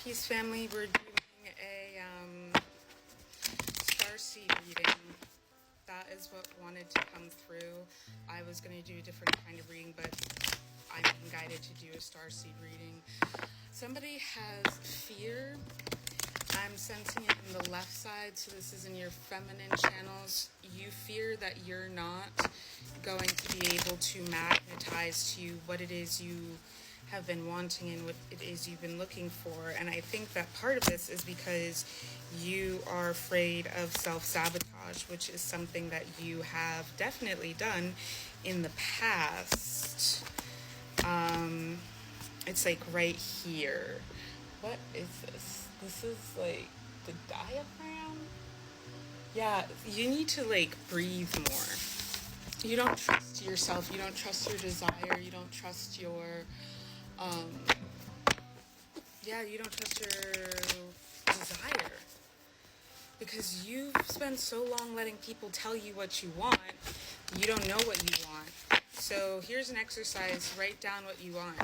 Peace family, we're doing a star seed reading. That is what wanted to come through. I was going to do a different kind of reading, but I'm being guided to do a star seed reading. Somebody has fear. I'm sensing it in the left side, so this is in your feminine channels. You fear that you're not going to be able to magnetize to you what it is you have been wanting and what it is you've been looking for. And I think that part of this is because you are afraid of self-sabotage, which is something that you have definitely done in the past. It's like right here. What is this? This is like the diaphragm? Yeah, you need to like breathe more. You don't trust yourself, you don't trust your desire, you don't trust your you don't trust your desire, because you've spent so long letting people tell you what you want, you don't know what you want. So here's an exercise: write down what you want.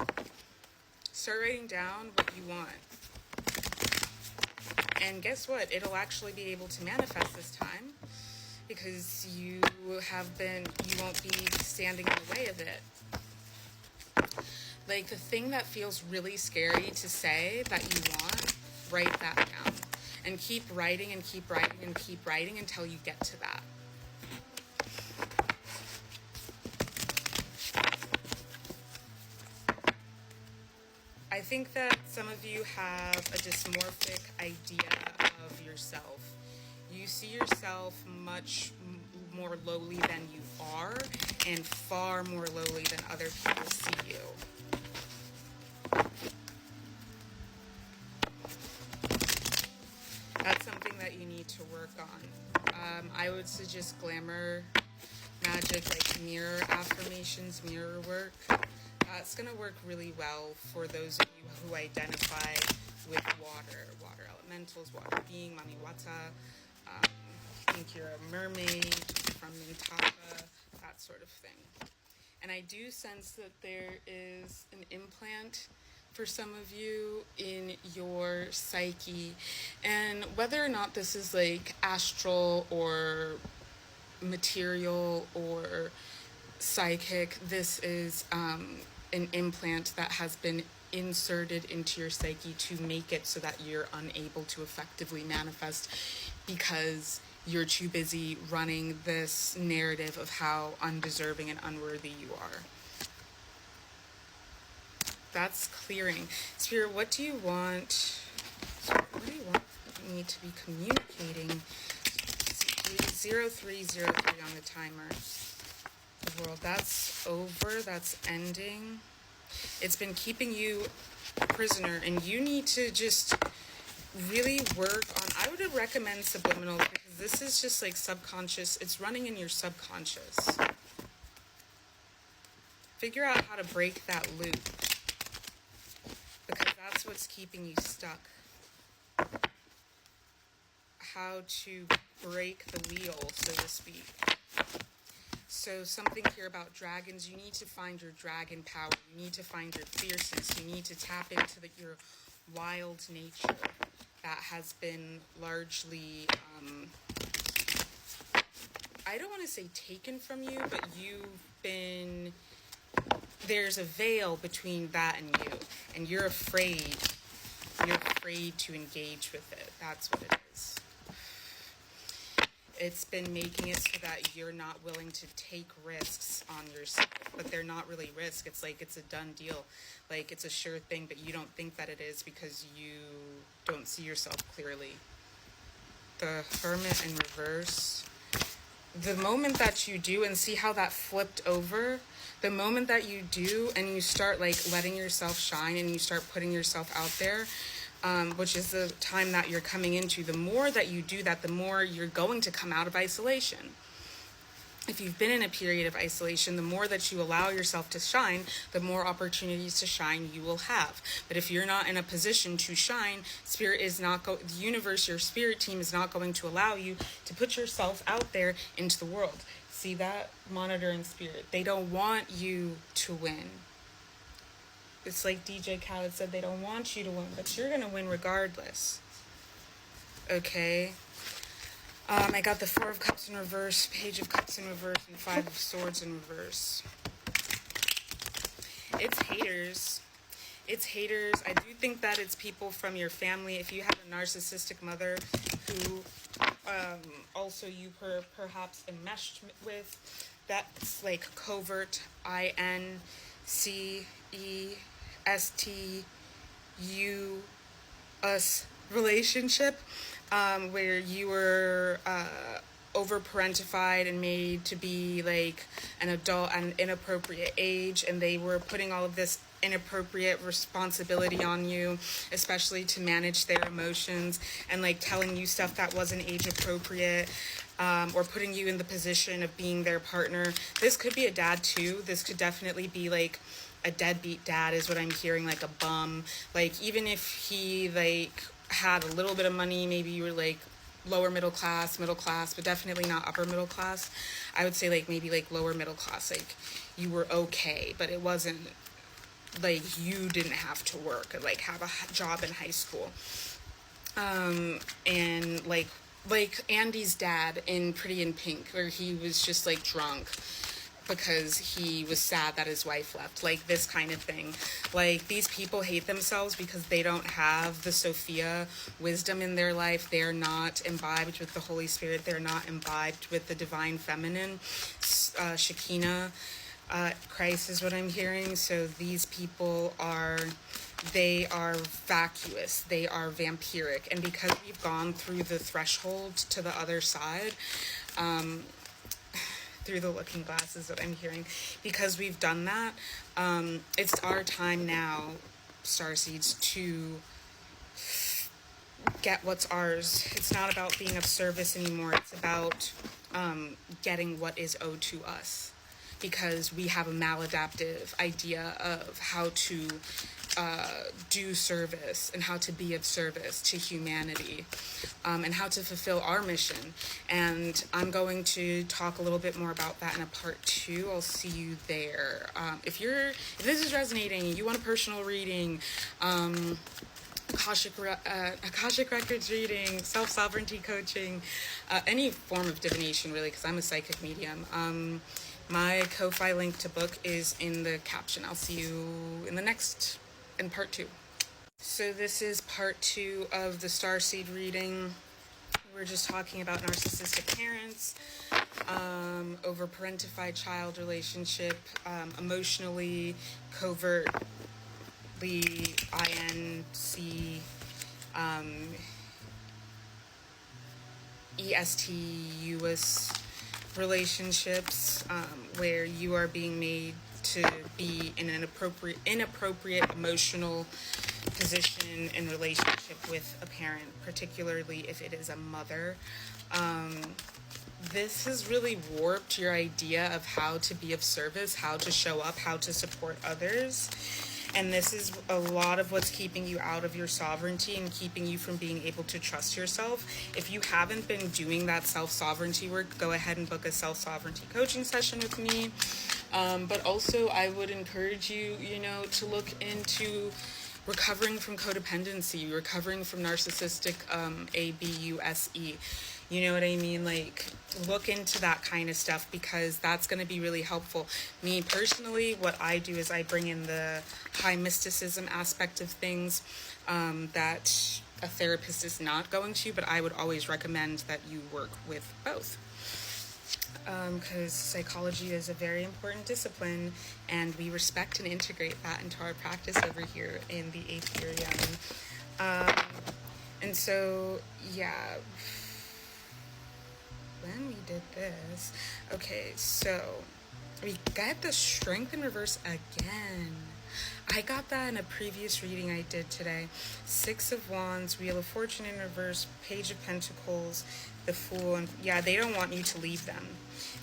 Start writing down what you want. And guess what? It'll actually be able to manifest this time, because you won't be standing in the way of it. Like, the thing that feels really scary to say that you want, write that down. And keep writing and keep writing and keep writing until you get to that. I think that some of you have a dysmorphic idea of yourself. You see yourself much more lowly than you are, and far more lowly than other people see you. That's something that you need to work on. I would suggest glamour magic, like mirror affirmations, mirror work. It's going to work really well for those of you who identify with water elementals, water being, Mami Wata. Think you're a mermaid from 𝗵𝗵𝗱𝗁𝗂, that sort of thing. And I do sense that there is an implant for some of you in your psyche. And whether or not this is like astral or material or psychic, this is an implant that has been inserted into your psyche to make it so that you're unable to effectively manifest, because you're too busy running this narrative of how undeserving and unworthy you are. That's clearing. Spirit, what do you want? What do you want me to be communicating? 0303 on the timer. The world, that's over, that's ending. It's been keeping you a prisoner, and you need to just really work on, I would recommend subliminals, because this is just like subconscious. It's running in your subconscious. Figure out how to break that loop, because that's what's keeping you stuck. How to break the wheel, so to speak. So something here about dragons, you need to find your dragon power. You need to find your fierceness. You need to tap into your wild nature that has been largely, I don't want to say taken from you, but there's a veil between that and you, and you're afraid to engage with it. That's what it is. It's been making it so that you're not willing to take risks on yourself, but they're not really risks. It's like it's a done deal. Like, it's a sure thing, but you don't think that it is because you don't see yourself clearly. The Hermit in reverse. The moment that you do, and see how that flipped over, the moment that you do and you start like letting yourself shine and you start putting yourself out there, which is the time that you're coming into, the more that you do that, the more you're going to come out of isolation. If you've been in a period of isolation, the more that you allow yourself to shine, the more opportunities to shine you will have. But if you're not in a position to shine, the universe, your spirit team is not going to allow you to put yourself out there into the world. See that? Monitoring spirit. They don't want you to win. It's like DJ Khaled said, they don't want you to win, but you're going to win regardless. Okay? I got the Four of Cups in reverse, Page of Cups in reverse, and Five of Swords in reverse. It's haters. It's haters. I do think that it's people from your family. If you have a narcissistic mother who also you perhaps enmeshed with, that's like covert 𝗪𝗪𝘁𝗗𝗔 relationship, where you were over-parentified and made to be like an adult at an inappropriate age, and they were putting all of this inappropriate responsibility on you, especially to manage their emotions, and like telling you stuff that wasn't age appropriate, or putting you in the position of being their partner. This could be a dad too. This could definitely be like a deadbeat dad is what I'm hearing, like a bum. Like even if he like had a little bit of money, maybe you were like lower middle class, but definitely not upper middle class. I would say like maybe like lower middle class, like you were okay, but it wasn't like you didn't have to work or like have a job in high school. And like Andy's dad in Pretty in Pink, where he was just like drunk because he was sad that his wife left, like this kind of thing. Like these people hate themselves because they don't have the Sophia wisdom in their life. They're not imbibed with the Holy Spirit. They're not imbibed with the divine feminine, Shekinah, Christ is what I'm hearing. So these people they are vacuous, they are vampiric, and because we've gone through the threshold to the other side, through the looking glass is what I'm hearing, because we've done that, it's our time now, starseeds, to get what's ours. It's not about being of service anymore. It's about getting what is owed to us, because we have a maladaptive idea of how to do service and how to be of service to humanity, and how to fulfill our mission. And I'm going to talk a little bit more about that in a part 2. I'll see you there. If this is resonating, you want a personal reading, Akashic Records reading, self-sovereignty coaching, any form of divination really, because I'm a psychic medium. My Ko-Fi link to book is in the caption. I'll see you in part 2. So this is part 2 of the Starseed reading. We're just talking about narcissistic parents, over-parentified child relationship, emotionally, covertly, ESTUS relationships, where you are being made to be in an inappropriate emotional position in relationship with a parent, particularly if it is a mother. This has really warped your idea of how to be of service, how to show up, how to support others. And this is a lot of what's keeping you out of your sovereignty and keeping you from being able to trust yourself. If you haven't been doing that self-sovereignty work, go ahead and book a self-sovereignty coaching session with me. But also I would encourage you, to look into recovering from codependency, recovering from narcissistic abuse. You know what I mean? Like, look into that kind of stuff, because that's going to be really helpful. Me personally, what I do is I bring in the high mysticism aspect of things that a therapist is not going to, but I would always recommend that you work with both. Because psychology is a very important discipline, and we respect and integrate that into our practice over here in the Aetherium. And so, yeah, when we did this, okay, so we got the Strength in reverse again. I got that in a previous reading I did today. 6 of Wands, Wheel of Fortune in reverse, Page of Pentacles, the Fool, and yeah, they don't want you to leave them.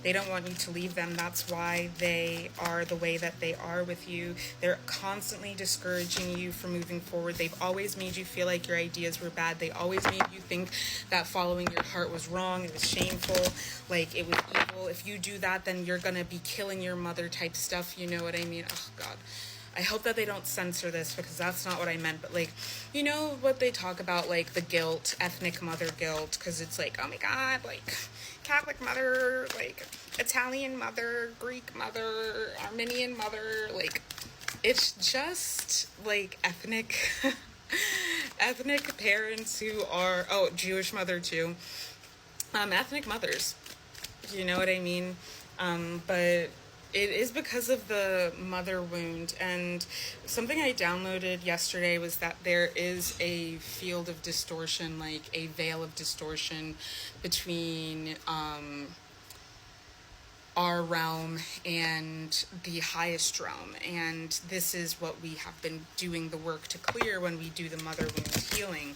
They don't want you to leave them. That's why they are the way that they are with you. They're constantly discouraging you from moving forward. They've always made you feel like your ideas were bad. They always made you think that following your heart was wrong. It was shameful. Like, it was evil. If you do that, then you're going to be killing your mother type stuff. You know what I mean? Oh, God. I hope that they don't censor this because that's not what I meant, but like, you know what they talk about, like the guilt, ethnic mother guilt, because it's like, oh my god, like Catholic mother, like Italian mother, Greek mother, Armenian mother, like it's just like ethnic ethnic parents who are, oh, Jewish mother too, ethnic mothers, you know what I mean? But it is because of the mother wound. And something I downloaded yesterday was that there is a field of distortion, like a veil of distortion between our realm and the highest realm. And this is what we have been doing the work to clear when we do the mother wound healing.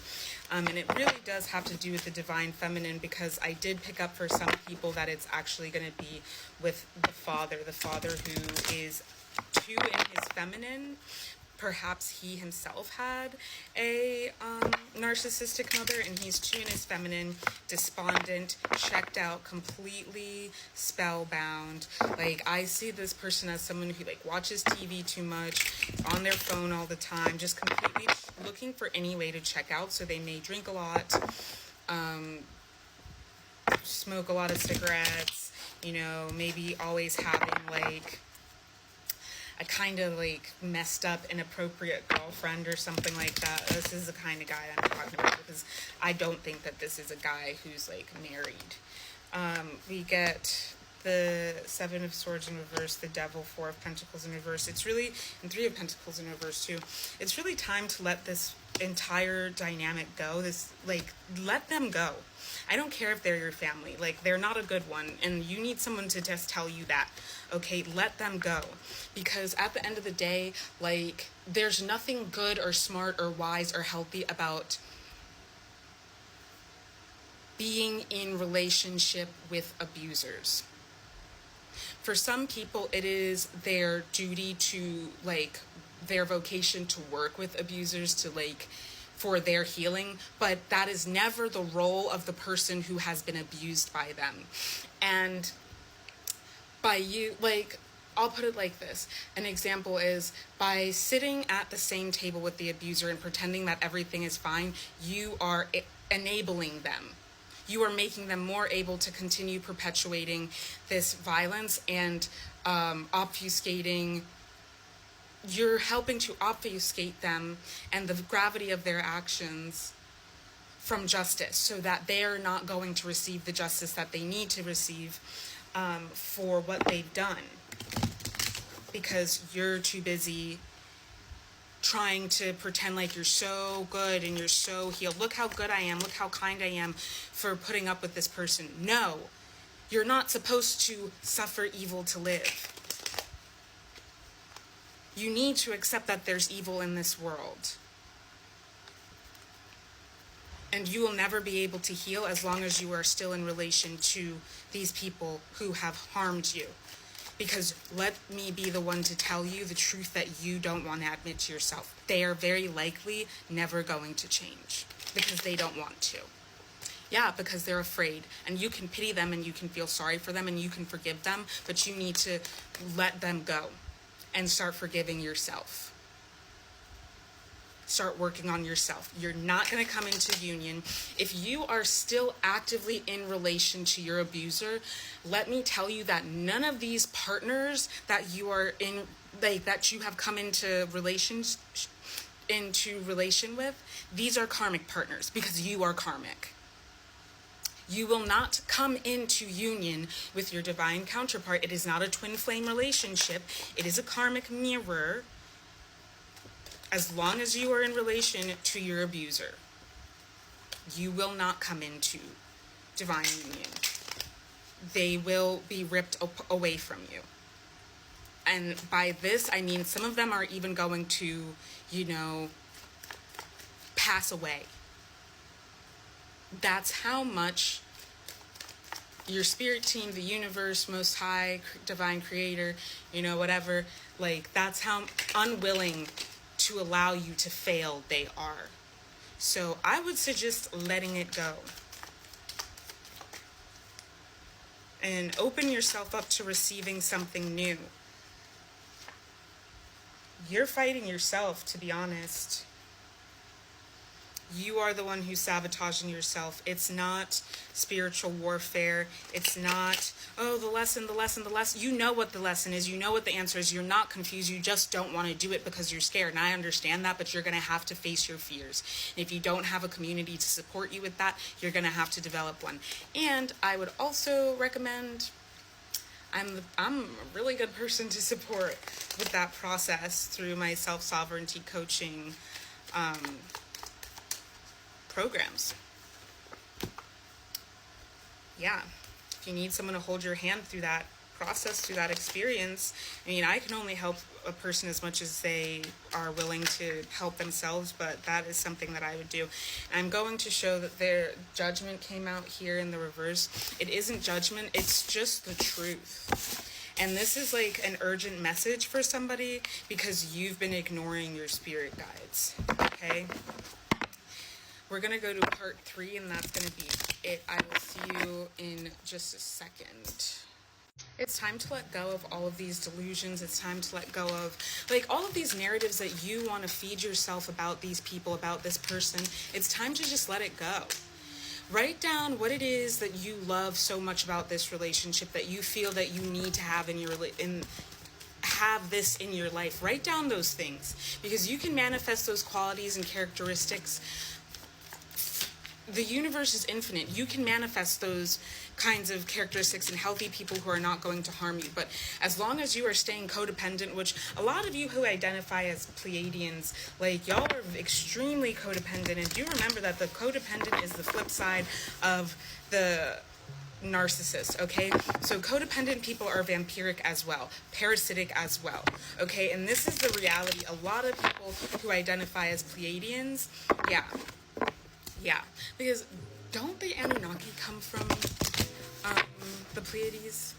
And it really does have to do with the divine feminine, because I did pick up for some people that it's actually going to be with the father who is 2 in his feminine. Perhaps he himself had a narcissistic mother, and he's 2 in his feminine, despondent, checked out, completely spellbound. Like, I see this person as someone who like watches TV too much, on their phone all the time, just completely looking for any way to check out. So they may drink a lot, smoke a lot of cigarettes, you know, maybe always having like a kind of like messed up, inappropriate girlfriend or something like that. This is the kind of guy I'm talking about, because I don't think that this is a guy who's like married. We get the 7 of Swords in reverse, the Devil, 4 of Pentacles in reverse. It's really, and 3 of Pentacles in reverse too. It's really time to let this entire dynamic go. This, like, let them go. I don't care if they're your family. Like, they're not a good one, and you need someone to just tell you that. Okay, let them go. Because at the end of the day, like, there's nothing good or smart or wise or healthy about being in relationship with abusers. For some people, it is their duty to, like, their vocation to work with abusers, to, like, for their healing, but that is never the role of the person who has been abused by them. And by you, like, I'll put it like this. An example is, by sitting at the same table with the abuser and pretending that everything is fine, you are enabling them. You are making them more able to continue perpetuating this violence and obfuscating. You're helping to obfuscate them and the gravity of their actions from justice, so that they're not going to receive the justice that they need to receive for what they've done, because you're too busy trying to pretend like you're so good and you're so healed. Look how good I am. Look how kind I am for putting up with this person. No, you're not supposed to suffer evil to live. You need to accept that there's evil in this world. And you will never be able to heal as long as you are still in relation to these people who have harmed you. Because let me be the one to tell you the truth that you don't want to admit to yourself. They are very likely never going to change because they don't want to. Yeah, because they're afraid. And you can pity them and you can feel sorry for them and you can forgive them, but you need to let them go and start forgiving yourself. Start working on yourself. You're not going to come into union. If you are still actively in relation to your abuser, let me tell you that none of these partners that you are in, like, that you have come into relation with, these are karmic partners, because you are karmic. You will not come into union with your divine counterpart. It is not a twin flame relationship. It is a karmic mirror. As long as you are in relation to your abuser, you will not come into divine union. They will be ripped away from you. And by this, I mean some of them are even going to, you know, pass away. That's how much your spirit team, the universe, most high, divine creator, you know, whatever, like, that's how unwilling to allow you to fail they are. So I would suggest letting it go and open yourself up to receiving something new. you're fighting yourself, to be honest. You are the one who's sabotaging yourself. It's not spiritual warfare. It's not, oh, the lesson. You know what the lesson is. You know what the answer is. You're not confused. You just don't want to do it because you're scared. And I understand that, but you're going to have to face your fears. And if you don't have a community to support you with that, you're going to have to develop one. And I would also recommend, I'm a really good person to support with that process through my self-sovereignty coaching programs. Yeah, if you need someone to hold your hand through that process, through that experience, I mean, I can only help a person as much as they are willing to help themselves, but that is something that I would do. And I'm going to show that their judgment came out here in the reverse. It isn't judgment, it's just the truth. And this is like an urgent message for somebody because you've been ignoring your spirit guides, okay? We're going to go to part 3, and that's going to be it. I will see you in just a second. It's time to let go of all of these delusions. It's time to let go of, like, all of these narratives that you want to feed yourself about these people, about this person. It's time to just let it go. Write down what it is that you love so much about this relationship, that you feel that you need to have have this in your life. Write down those things, because you can manifest those qualities and characteristics. The universe is infinite. You can manifest those kinds of characteristics in healthy people who are not going to harm you. But as long as you are staying codependent, which a lot of you who identify as Pleiadians, like, y'all are extremely codependent. And do remember that the codependent is the flip side of the narcissist, okay? So codependent people are vampiric as well, parasitic as well, okay? And this is the reality. A lot of people who identify as Pleiadians, yeah, because don't the Anunnaki come from the Pleiades?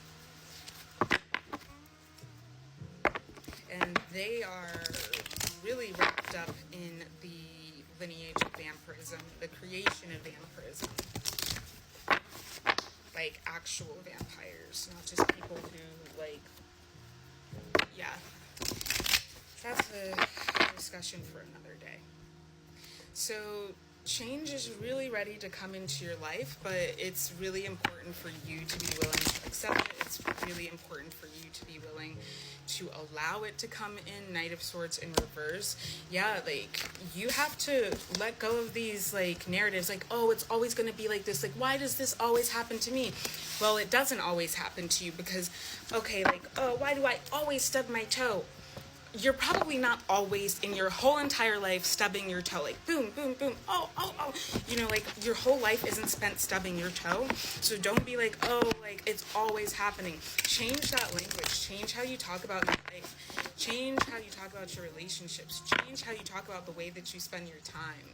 And they are really wrapped up in the lineage of vampirism, the creation of vampirism. Like actual vampires, not just people who, like, yeah. That's a discussion for another day. So change is really ready to come into your life, but it's really important for you to be willing to accept it. It's really important for you to be willing to allow it to come in. Knight of Swords in reverse. Yeah, like, you have to let go of these, like, narratives, like, oh, it's always going to be like this. Like, why does this always happen to me? Well, it doesn't always happen to you because, okay, like, oh, why do I always stub my toe? You're probably not always in your whole entire life stubbing your toe, like boom, boom, boom, oh. You know, like, your whole life isn't spent stubbing your toe. So don't be like, oh, like, it's always happening. Change that language. Change how you talk about your life. Change how you talk about your relationships. Change how you talk about the way that you spend your time.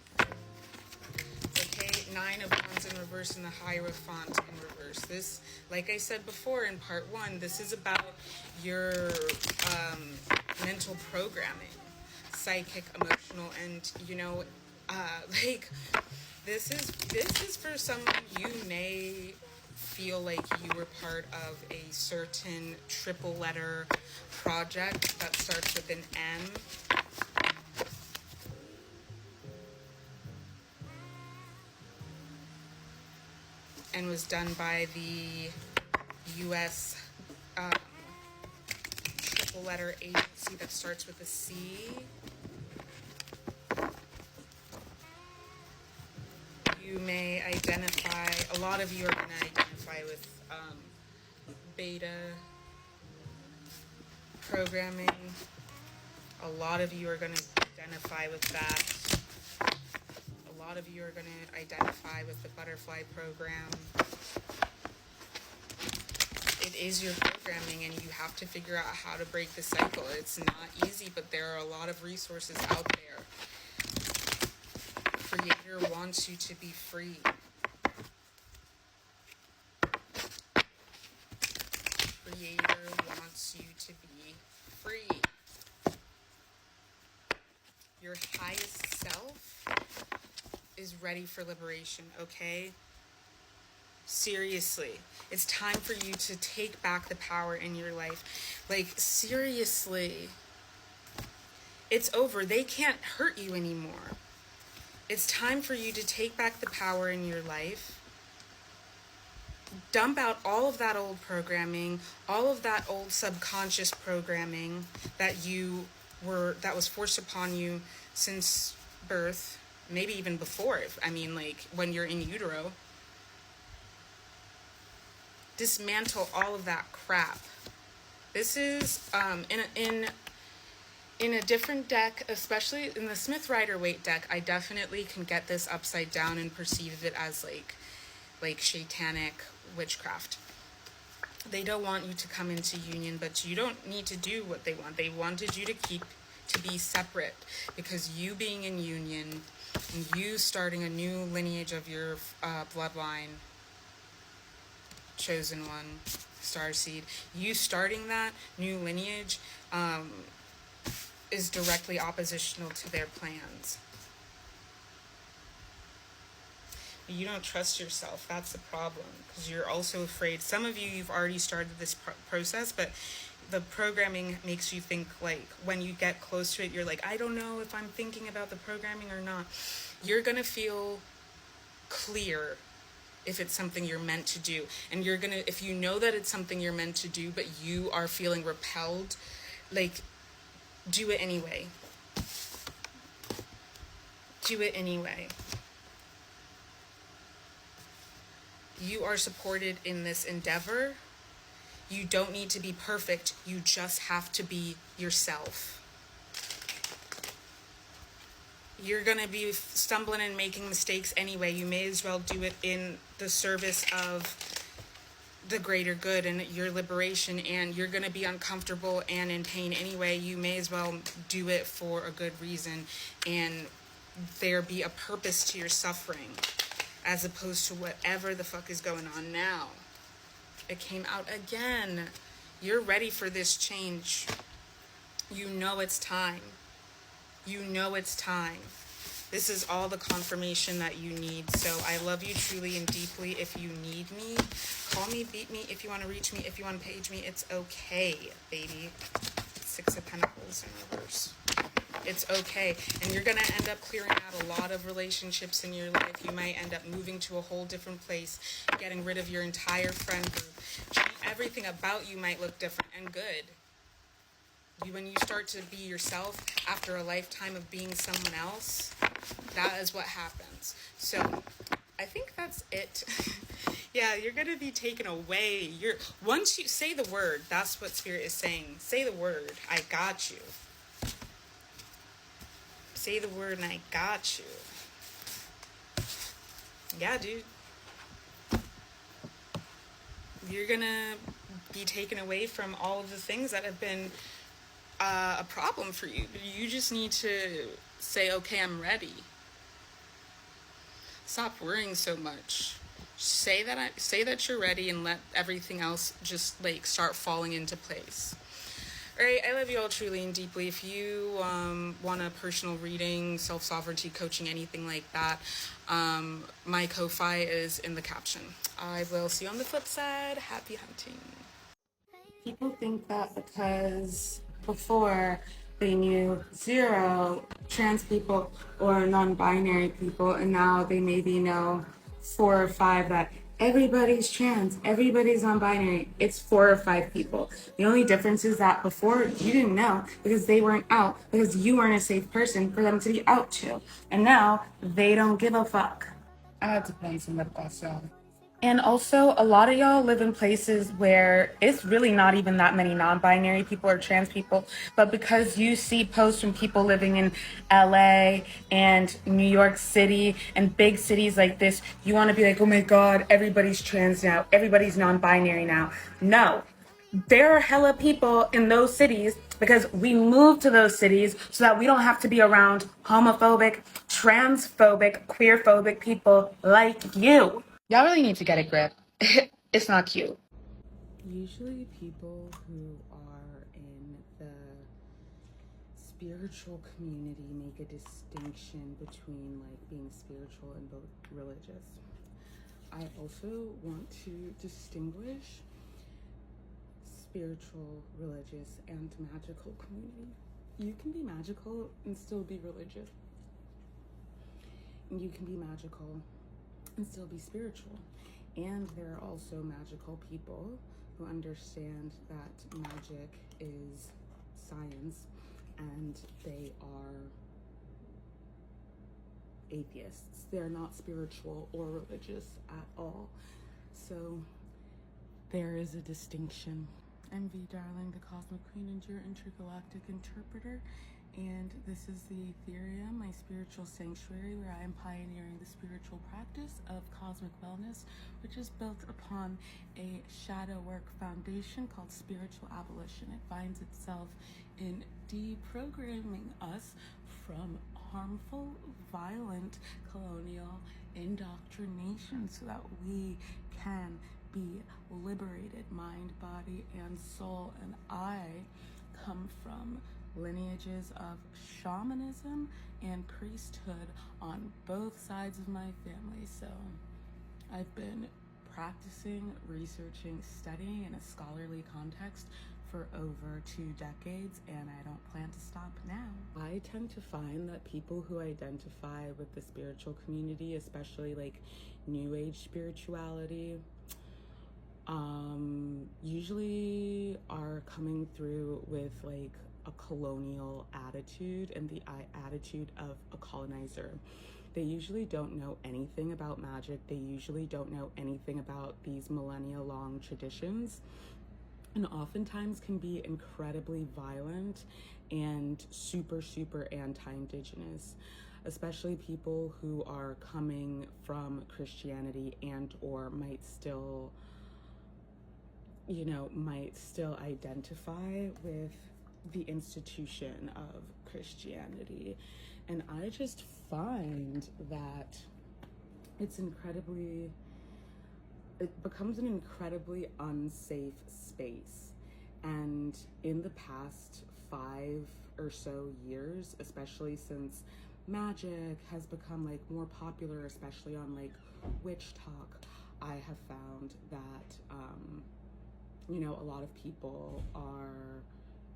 Okay, 9 of Wands in reverse and the Hierophant in reverse. This, like I said before in part 1, this is about your mental programming, psychic, emotional, and, you know, like, this is for someone. You may feel like you were part of a certain triple letter project that starts with an M. And was done by the U.S. Triple letter agency that starts with a C. You may identify, a lot of you are going to identify with beta programming. A lot of you are going to identify with that. A lot of you are going to identify with the butterfly program. It is your programming, and you have to figure out how to break the cycle. It's not easy, but there are a lot of resources out there. Creator wants you to be free. Creator wants you to be free. Your highest self is ready for liberation, okay? Seriously, it's time for you to take back the power in your life. Like, seriously. It's over. They can't hurt you anymore. It's time for you to take back the power in your life. Dump out all of that old programming, all of that old subconscious programming that was forced upon you since birth, maybe even before. I mean, like when you're in utero. Dismantle all of that crap. This is in a different deck, especially in the 𝗪𝗏𝗁𝗁 deck. I definitely can get this upside down and perceive it as like satanic witchcraft. They don't want you to come into union, but you don't need to do what they want. They wanted you to be separate, because you being in union and you starting a new lineage of your bloodline, chosen one, star seed, you starting that new lineage is directly oppositional to their plans. You don't trust yourself. That's the problem, because you're also afraid. Some of you, you've already started this process, but the programming makes you think, like, when you get close to it, you're like, I don't know if I'm thinking about the programming or not. You're gonna feel clear if it's something you're meant to do, and you're gonna, if you know that it's something you're meant to do, but you are feeling repelled, like, do it anyway. Do it anyway. You are supported in this endeavor. You don't need to be perfect. You just have to be yourself. You're going to be stumbling and making mistakes anyway. You may as well do it in the service of the greater good and your liberation, and you're going to be uncomfortable and in pain anyway. You may as well do it for a good reason, and there be a purpose to your suffering, as opposed to whatever the fuck is going on now. It came out again. You're ready for this change. You know it's time. You know it's time. This is all the confirmation that you need. So I love you truly and deeply. If you need me, call me, beat me. If you want to reach me, if you want to page me, it's okay, baby. Six of Pentacles in reverse. It's okay. And you're going to end up clearing out a lot of relationships in your life. You might end up moving to a whole different place, getting rid of your entire friend group. Everything about you might look different and good. When you start to be yourself after a lifetime of being someone else, that is what happens. So I think that's it. Yeah, you're going to be taken away. Once you say the word, that's what Spirit is saying. Say the word, I got you. Say the word and I got you. Yeah, dude. You're going to be taken away from all of the things that have been a problem for you. You just need to say, okay, I'm ready. Stop worrying so much. Say that you're ready, and let everything else just like start falling into place. All right, I love you all truly and deeply. If you want a personal reading, self-sovereignty coaching, anything like that, my Ko-Fi is in the caption. I will see you on the flip side. Happy hunting. People think that because before they knew 0 trans people or non-binary people, and now they maybe know 4 or 5 that everybody's trans, everybody's non-binary. It's 4 or 5 people. The only difference is that before you didn't know because they weren't out, because you weren't a safe person for them to be out to. And now they don't give a fuck. I had to play some lip gloss, y'all. And also, a lot of y'all live in places where it's really not even that many non-binary people or trans people, but because you see posts from people living in LA and New York City and big cities like this, you want to be like, oh my God, everybody's trans now, everybody's non-binary now. No, there are hella people in those cities because we moved to those cities so that we don't have to be around homophobic, transphobic, queerphobic people like you. Y'all really need to get a grip. It's not cute. Usually people who are in the spiritual community make a distinction between like being spiritual and both religious. I also want to distinguish spiritual, religious, and magical community. you can be magical and still be religious. And you can be magical and still be spiritual. And there are also magical people who understand that magic is science and they are atheists. They're not spiritual or religious at all. So there is a distinction. I'm Vie Darling, the Cosmic Queen and your intergalactic interpreter, and this is the Aetherium, my spiritual sanctuary, where I am pioneering the spiritual practice of cosmic wellness, which is built upon a shadow work foundation called spiritual abolition. It finds itself in deprogramming us from harmful, violent, colonial indoctrination so that we can be liberated, mind, body, and soul. And I come from lineages of shamanism and priesthood on both sides of my family. So I've been practicing, researching, studying in a scholarly context for over 2 decades, and I don't plan to stop now. I tend to find that people who identify with the spiritual community, especially like New Age spirituality, usually are coming through with like a colonial attitude and the attitude of a colonizer. They usually don't know anything about magic. They usually don't know anything about these millennia-long traditions, and oftentimes can be incredibly violent and super, super anti-Indigenous, especially people who are coming from Christianity and or might still identify with the institution of Christianity. And I just find that it becomes an incredibly unsafe space. And in the past 5 or so years, especially since magic has become like more popular, especially on like witch talk, I have found that a lot of people are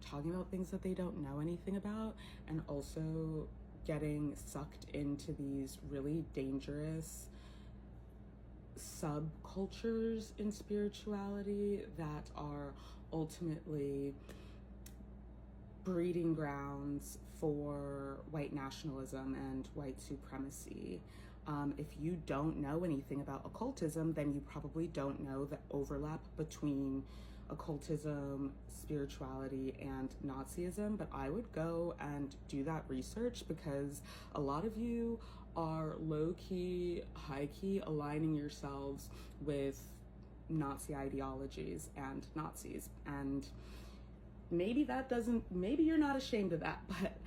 talking about things that they don't know anything about, and also getting sucked into these really dangerous subcultures in spirituality that are ultimately breeding grounds for white nationalism and white supremacy. If you don't know anything about occultism, then you probably don't know the overlap between occultism, spirituality, and Nazism, but I would go and do that research, because a lot of you are low-key, high-key aligning yourselves with Nazi ideologies and Nazis, and maybe you're not ashamed of that, but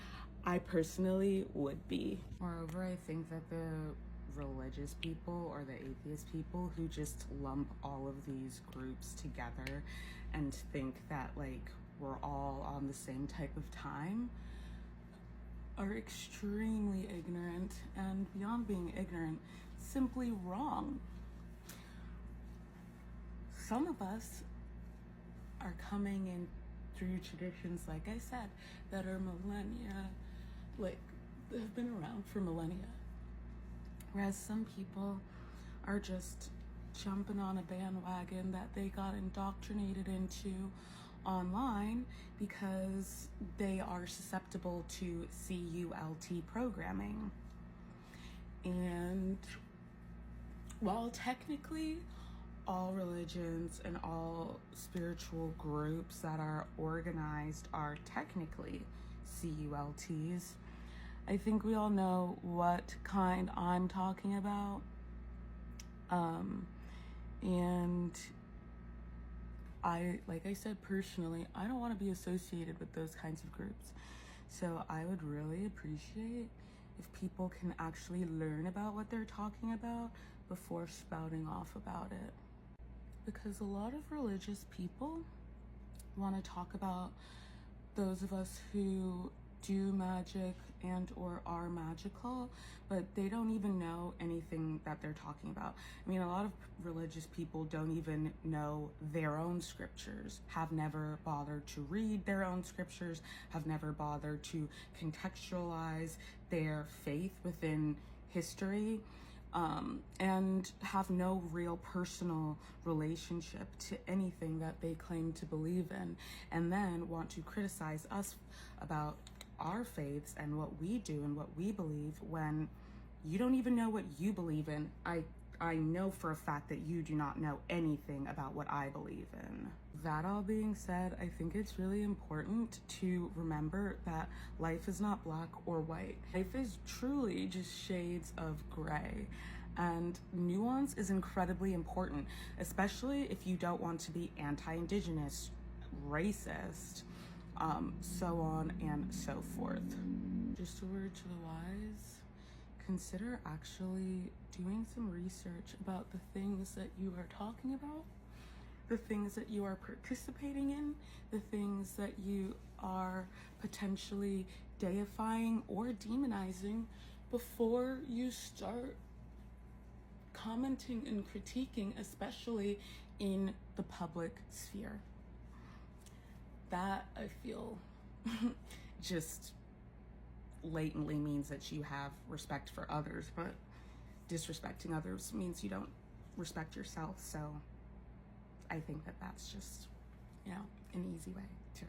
I personally would be. Moreover, I think that the religious people or the atheist people who just lump all of these groups together and think that like we're all on the same type of time are extremely ignorant, and beyond being ignorant, simply wrong. Some of us are coming in through traditions, like I said, that are millennia, like they've been around for millennia. Whereas some people are just jumping on a bandwagon that they got indoctrinated into online because they are susceptible to CULT programming. And while technically all religions and all spiritual groups that are organized are technically CULTs, I think we all know what kind I'm talking about. And like I said, personally, I don't want to be associated with those kinds of groups. So I would really appreciate if people can actually learn about what they're talking about before spouting off about it. Because a lot of religious people want to talk about those of us who do magic and or are magical, but they don't even know anything that they're talking about. I mean, a lot of religious people don't even know their own scriptures, have never bothered to read their own scriptures, have never bothered to contextualize their faith within history, and have no real personal relationship to anything that they claim to believe in, and then want to criticize us about our faiths and what we do and what we believe when you don't even know what you believe in. I know for a fact that you do not know anything about what I believe in. That all being said, I think it's really important to remember that life is not black or white. Life is truly just shades of gray. And nuance is incredibly important, especially if you don't want to be anti-Indigenous, racist, so on and so forth. Just a word to the wise. Consider actually doing some research about the things that you are talking about, the things that you are participating in, the things that you are potentially deifying or demonizing before you start commenting and critiquing, especially in the public sphere. That, I feel, just latently means that you have respect for others, but disrespecting others means you don't respect yourself. So I think that that's just, you know, an easy way to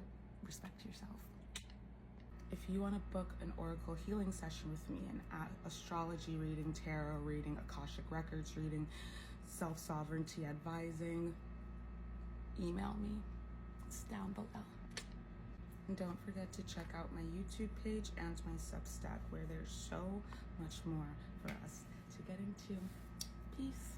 respect yourself. If you want to book an oracle healing session with me, an astrology reading, tarot reading, Akashic records reading, self-sovereignty advising, email me. It's down below. And don't forget to check out my YouTube page and my Substack, where there's so much more for us to get into. Peace.